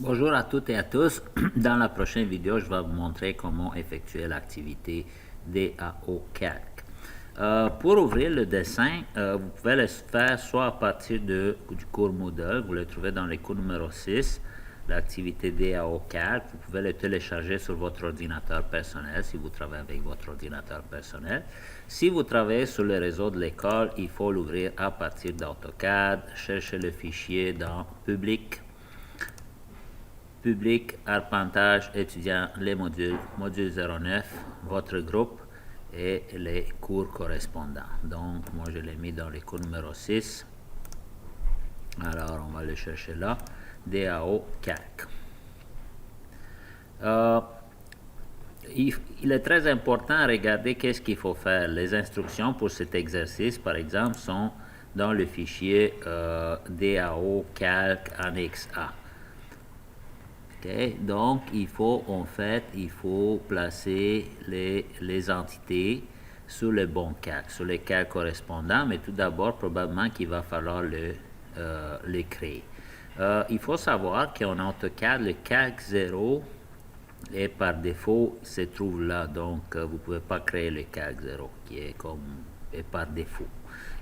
Bonjour à toutes et à tous. Dans la prochaine vidéo, je vais vous montrer comment effectuer l'activité DAO Calc. Pour ouvrir le dessin, vous pouvez le faire soit à partir du cours Moodle, vous le trouvez dans le cours numéro 6, l'activité DAO Calc. Vous pouvez le télécharger sur votre ordinateur personnel si vous travaillez avec votre ordinateur personnel. Si vous travaillez sur le réseau de l'école, il faut l'ouvrir à partir d'AutoCAD, chercher le fichier dans Public, arpentage, étudiant, les modules, module 09, votre groupe et les cours correspondants. Donc, moi, je l'ai mis dans le cours numéro 6. Alors, on va le chercher là. DAO Calc. Il est très important à regarder qu'est-ce qu'il faut faire. Les instructions pour cet exercice, par exemple, sont dans le fichier DAO Calc Annexe A. Okay. Donc, il faut placer les entités sur le bon calque, sur les calques correspondants, mais tout d'abord, probablement qu'il va falloir les créer. Il faut savoir qu'en AutoCAD, le calque 0 est par défaut, se trouve là, donc vous ne pouvez pas créer le calque 0 qui est par défaut.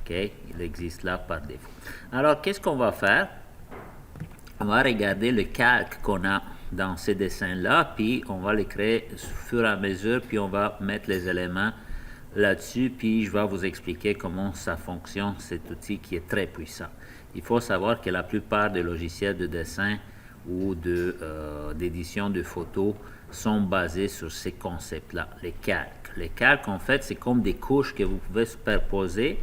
Okay. Il existe là par défaut. Alors, qu'est-ce qu'on va faire? On va regarder le calque qu'on a dans ces dessins-là, puis on va les créer au fur et à mesure, puis on va mettre les éléments là-dessus, puis je vais vous expliquer comment ça fonctionne, cet outil qui est très puissant. Il faut savoir que la plupart des logiciels de dessin ou d'édition de photos sont basés sur ces concepts-là, les calques. Les calques, en fait, c'est comme des couches que vous pouvez superposer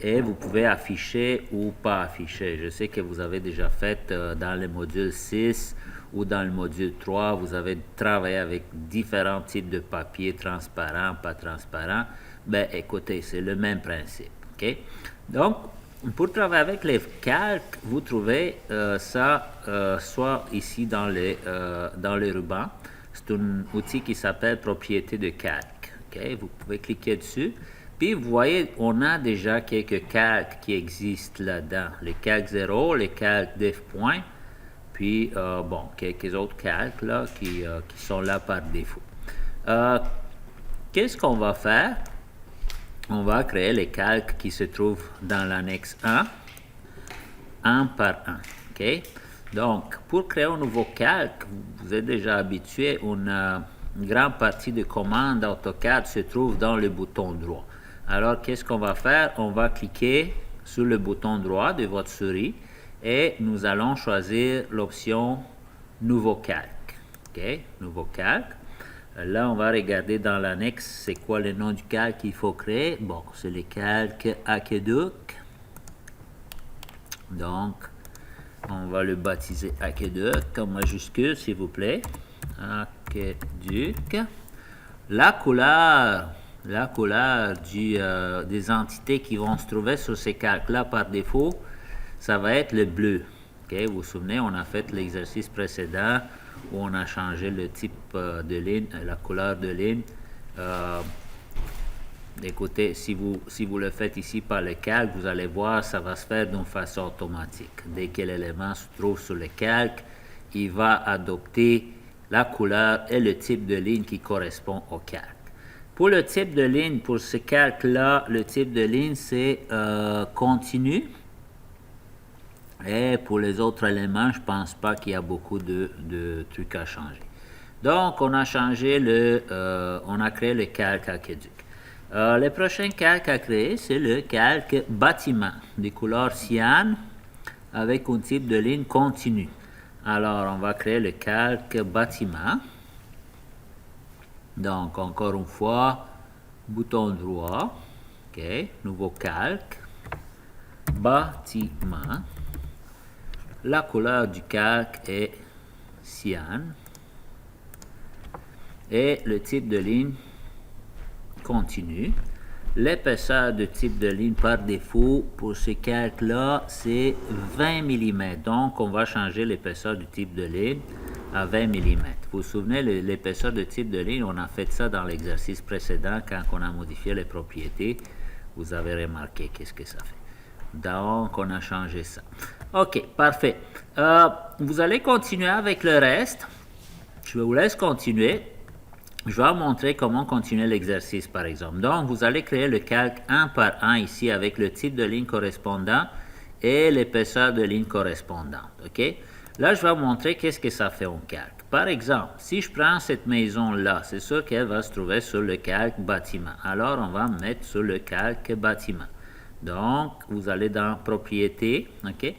et vous pouvez afficher ou pas afficher. Je sais que vous avez déjà fait dans le module 6 ou dans le module 3, vous avez travaillé avec différents types de papier, transparent, pas transparent. Ben, écoutez, c'est le même principe. Okay? Donc, pour travailler avec les calques, vous trouvez ça soit ici dans les rubans. C'est un outil qui s'appelle Propriété de calque. Okay? Vous pouvez cliquer dessus. Puis, vous voyez, on a déjà quelques calques qui existent là-dedans. Les calques 0, les calques def point, puis, bon, quelques autres calques là, qui sont là par défaut. Qu'est-ce qu'on va faire? On va créer les calques qui se trouvent dans l'annexe 1, un par un. Okay? Donc, pour créer un nouveau calque, vous êtes déjà habitué, une grande partie des commandes AutoCAD se trouve dans le bouton droit. Alors, qu'est-ce qu'on va faire? On va cliquer sur le bouton droit de votre souris et nous allons choisir l'option Nouveau calque. Okay? Nouveau calque. Là, on va regarder dans l'annexe, c'est quoi le nom du calque qu'il faut créer. Bon, c'est le calque Aqueduc. Donc, on va le baptiser Aqueduc en majuscule, s'il vous plaît. Aqueduc. La couleur des entités qui vont se trouver sur ces calques-là par défaut, ça va être le bleu. Okay? Vous vous souvenez, on a fait l'exercice précédent où on a changé le type de ligne, la couleur de ligne. Écoutez, si vous le faites ici par le calque, vous allez voir, ça va se faire d'une façon automatique. Dès que l'élément se trouve sur le calque, il va adopter la couleur et le type de ligne qui correspond au calque. Pour le type de ligne, pour ce calque-là, le type de ligne, c'est continu. Et pour les autres éléments, je ne pense pas qu'il y a beaucoup de trucs à changer. Donc, on a changé on a créé le calque aqueduc. Le prochain calque à créer, c'est le calque bâtiment, de couleur cyan, avec un type de ligne continue. Alors, on va créer le calque bâtiment. Donc, encore une fois, bouton droit, ok, nouveau calque, bâtiment. La couleur du calque est cyan et le type de ligne continue. L'épaisseur de type de ligne par défaut pour ce calque-là, c'est 20 mm. Donc, on va changer l'épaisseur du type de ligne à 20 mm. Vous vous souvenez, l'épaisseur de type de ligne, on a fait ça dans l'exercice précédent quand on a modifié les propriétés. Vous avez remarqué qu'est-ce que ça fait. Donc, on a changé ça. OK, parfait. Vous allez continuer avec le reste. Je vous laisse continuer. Je vais vous montrer comment continuer l'exercice, par exemple. Donc, vous allez créer le calque un par un ici avec le type de ligne correspondant et l'épaisseur de ligne correspondante. OK? Là, je vais vous montrer qu'est-ce que ça fait en calque. Par exemple, si je prends cette maison-là, c'est sûr qu'elle va se trouver sur le calque bâtiment. Alors, on va mettre sur le calque bâtiment. Donc, vous allez dans Propriétés, OK?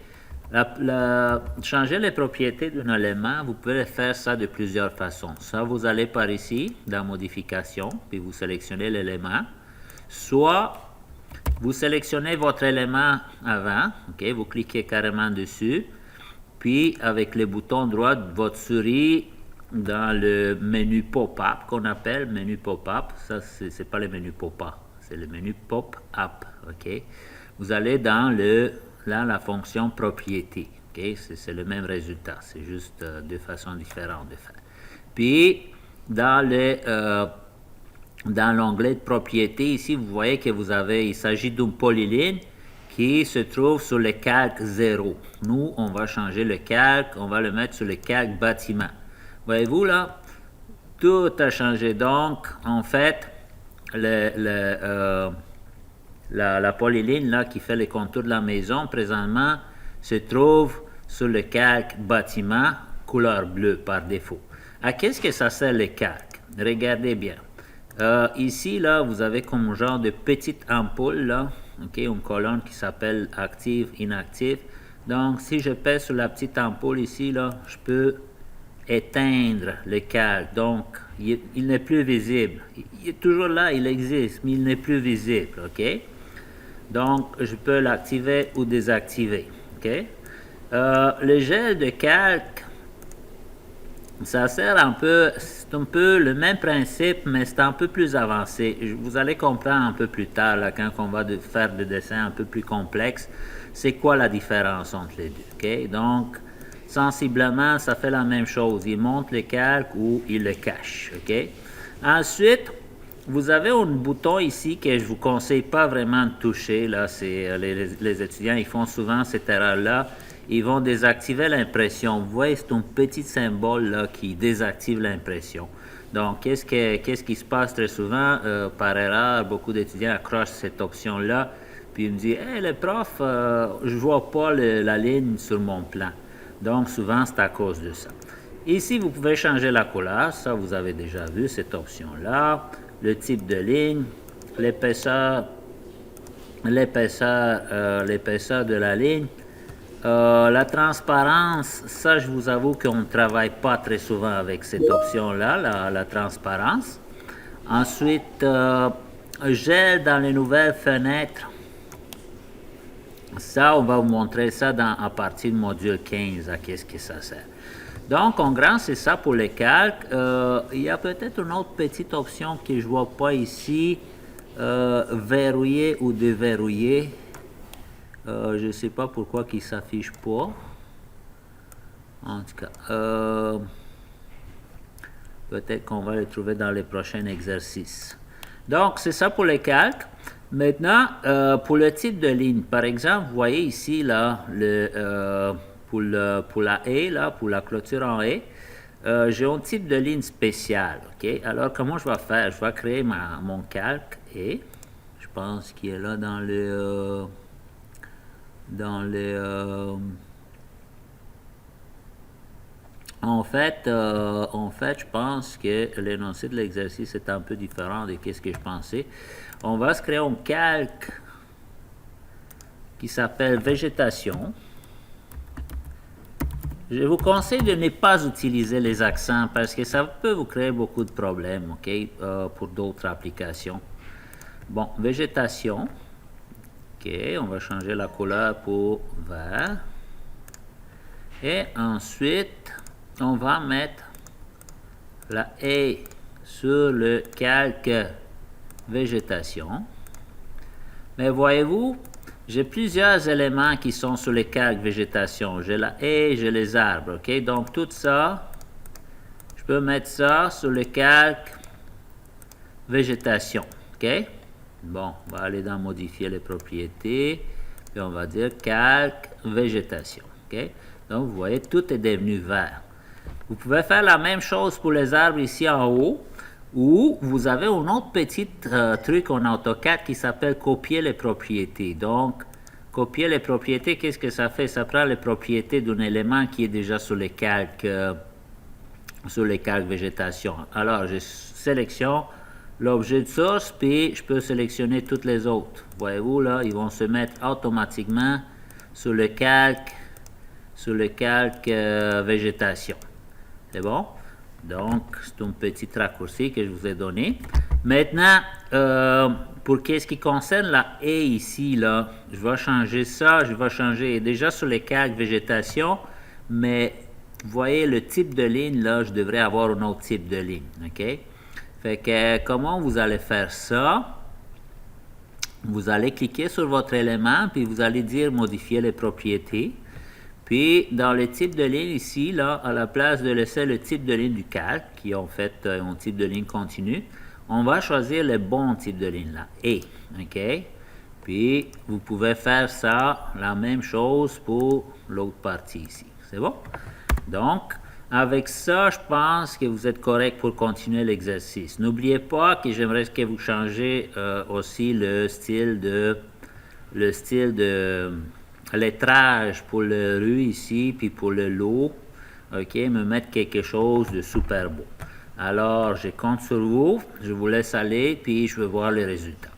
Changer les propriétés d'un élément, vous pouvez faire ça de plusieurs façons. Soit vous allez par ici, dans Modification, puis vous sélectionnez l'élément. Soit vous sélectionnez votre élément avant, OK? Vous cliquez carrément dessus. Puis, avec le bouton droit de votre souris, dans le menu pop-up qu'on appelle menu pop-up, ça, c'est pas le menu pop-up, c'est le menu pop-up, OK? Vous allez dans la fonction propriété, OK? C'est le même résultat, c'est juste deux façons différentes de faire. Puis, dans l'onglet de propriété, ici, vous voyez que il s'agit d'une polyline qui se trouve sur le calque 0. Nous, on va changer le calque, on va le mettre sur le calque bâtiment. Voyez-vous là, tout a changé. Donc, en fait, la polyline là, qui fait les contours de la maison, présentement, se trouve sur le calque bâtiment, couleur bleue par défaut. À qu'est-ce que ça sert le calque? Regardez bien. Ici, là, vous avez comme un genre de petite ampoule, là, OK, une colonne qui s'appelle active, inactive. Donc, si je pèse sur la petite ampoule ici, là, je peux éteindre le calque. Donc, il n'est plus visible. Il est toujours là, il existe, mais il n'est plus visible, OK? Donc, je peux l'activer ou désactiver, OK? Le gel de calque, ça sert c'est un peu le même principe, mais c'est un peu plus avancé. Vous allez comprendre un peu plus tard, là, quand on va faire des dessins un peu plus complexes, c'est quoi la différence entre les deux. OK? Donc, sensiblement, ça fait la même chose. Il monte le calque ou il le cache. OK? Ensuite, vous avez un bouton ici que je ne vous conseille pas vraiment de toucher. Là, les étudiants, ils font souvent cette erreur-là. Ils vont désactiver l'impression. Vous voyez, c'est un petit symbole là, qui désactive l'impression. Donc, qu'est-ce qui se passe très souvent? Par erreur, beaucoup d'étudiants accrochent cette option-là, puis ils me disent « Hey, le prof, je ne vois pas la ligne sur mon plan. » Donc, souvent, c'est à cause de ça. Ici, vous pouvez changer la couleur. Ça, vous avez déjà vu cette option-là. Le type de ligne, l'épaisseur de la ligne. La transparence, ça, je vous avoue qu'on ne travaille pas très souvent avec cette option-là, la transparence. Ensuite, gel dans les nouvelles fenêtres. Ça, on va vous montrer ça à partir du module 15, à qu'est-ce que ça sert. Donc, en grand, c'est ça pour les calques. Il y a peut-être une autre petite option que je ne vois pas ici, verrouiller ou déverrouiller. Je ne sais pas pourquoi il ne s'affiche pas. En tout cas, peut-être qu'on va le trouver dans les prochains exercices. Donc, c'est ça pour les calques. Maintenant, pour le type de ligne, par exemple, vous voyez ici, là, pour la haie, là, pour la clôture en haie, j'ai un type de ligne spéciale. OK? Alors, comment je vais faire? Je vais créer mon calque et je pense qu'il est là dans le... En fait, je pense que l'énoncé de l'exercice est un peu différent de ce que je pensais. On va se créer un calque qui s'appelle végétation. Je vous conseille de ne pas utiliser les accents parce que ça peut vous créer beaucoup de problèmes, OK, pour d'autres applications. Bon, végétation. OK, on va changer la couleur pour vert. Et ensuite, on va mettre la haie sur le calque végétation. Mais voyez-vous, j'ai plusieurs éléments qui sont sur le calque végétation. J'ai la haie, j'ai les arbres. OK, donc tout ça, je peux mettre ça sur le calque végétation. OK? Bon, on va aller dans modifier les propriétés. puis on va dire calque végétation. OK? Donc, vous voyez, tout est devenu vert. Vous pouvez faire la même chose pour les arbres ici en haut, ou vous avez un autre petit truc en AutoCAD qui s'appelle copier les propriétés. Donc, copier les propriétés, qu'est-ce que ça fait? Ça prend les propriétés d'un élément qui est déjà sur les calques végétation. Alors, je sélectionne l'objet de source, puis je peux sélectionner toutes les autres. Voyez-vous, là, ils vont se mettre automatiquement sur le calque végétation. C'est bon? Donc, c'est un petit raccourci que je vous ai donné. Maintenant, pour qu'est-ce qui concerne la haie ici, là, je vais changer ça. Je vais changer déjà sur les calques végétation, mais vous voyez le type de ligne, là, je devrais avoir un autre type de ligne. OK? Fait que, comment vous allez faire ça? Vous allez cliquer sur votre élément, puis vous allez dire modifier les propriétés. Puis, dans le type de ligne ici, là, à la place de laisser le type de ligne du calque, qui est en fait un type de ligne continue, on va choisir le bon type de ligne, là, et, OK? Puis, vous pouvez faire ça, la même chose pour l'autre partie ici. C'est bon? Donc, avec ça, je pense que vous êtes correct pour continuer l'exercice. N'oubliez pas que j'aimerais que vous changez aussi le style de lettrage pour le rue ici, puis pour le lot. OK, me mettre quelque chose de super beau. Alors, je compte sur vous, je vous laisse aller, puis je vais voir les résultats.